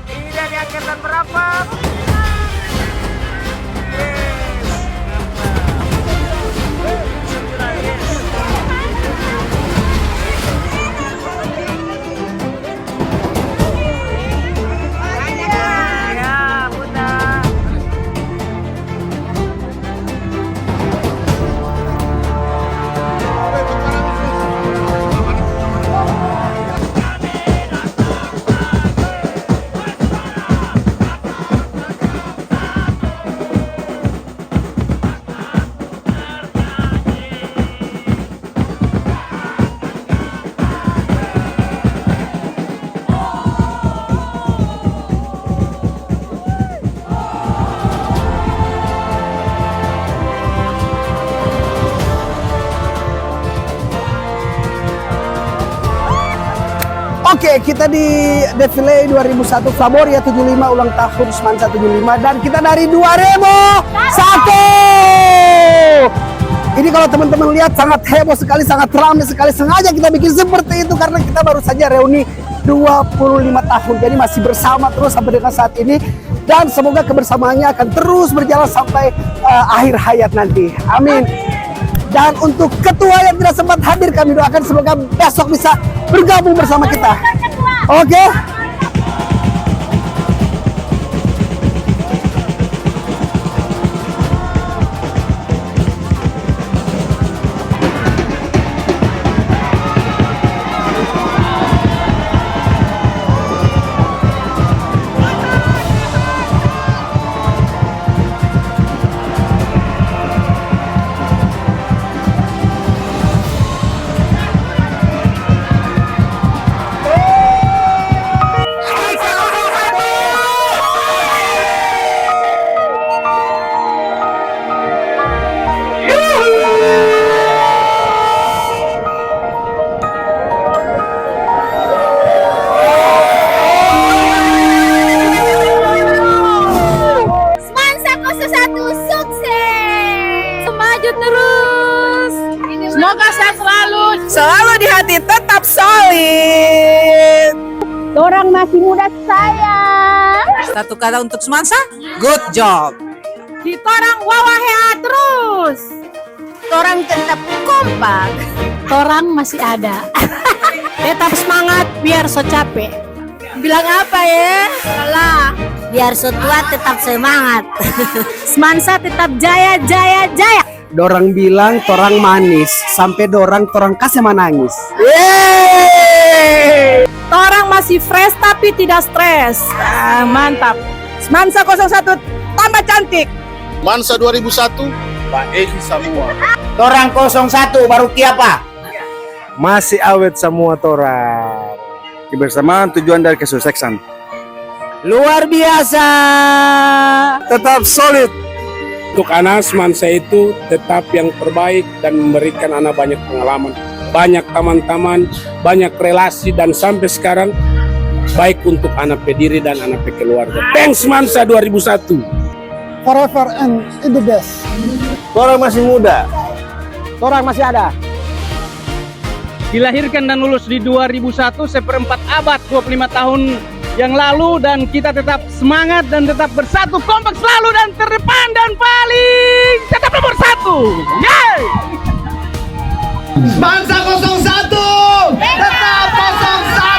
Ini dari angkatan berapa? Ya, Bunda. Oke, kita di defile 2001 Flaboria 75 ulang tahun Semansa 75 dan kita dari 2001. Ini kalau teman-teman lihat sangat heboh sekali, sangat ramai sekali. Sengaja kita bikin seperti itu karena kita baru saja reuni 25 tahun. Jadi masih bersama terus sampai dengan saat ini dan semoga kebersamaannya akan terus berjalan sampai akhir hayat nanti. Amin. Dan untuk ketua yang tidak sempat hadir kami doakan semoga besok bisa bergabung bersama kita. Oke. Semoga sehat selalu di hati tetap solid. Orang masih muda sayang. Satu kata untuk Semansa, good job. Kita orang wawahea terus. Orang tetap kompak. Orang masih ada. Tetap semangat biar so capek. Bilang apa ya? Salah. Biar so tua tetap semangat. Semansa tetap jaya jaya jaya. Dorang bilang torang manis sampai dorang kasih menangis. Orang masih fresh tapi tidak stres. Mantap. Semansa 01 tambah cantik. Mansa 2001, Pak Egi semua. Torang 01 baru kiapa? Masih awet semua torang. Kebersamaan tujuan dari kesuksesan. Luar biasa. Tetap solid. Untuk anak Semansa itu tetap yang terbaik dan memberikan anak banyak pengalaman, banyak teman-teman, banyak relasi dan sampai sekarang baik untuk anak pediri dan anak keluarga. Thanks Semansa 2001. Forever and in the best. Torang masih muda. Torang masih ada. Dilahirkan dan lulus di 2001, seperempat abad 25 tahun yang lalu, dan kita tetap semangat dan tetap bersatu, kompak selalu dan terdepan dan paling tetap nomor 1. Yeay! Semansa 01 tetap 01.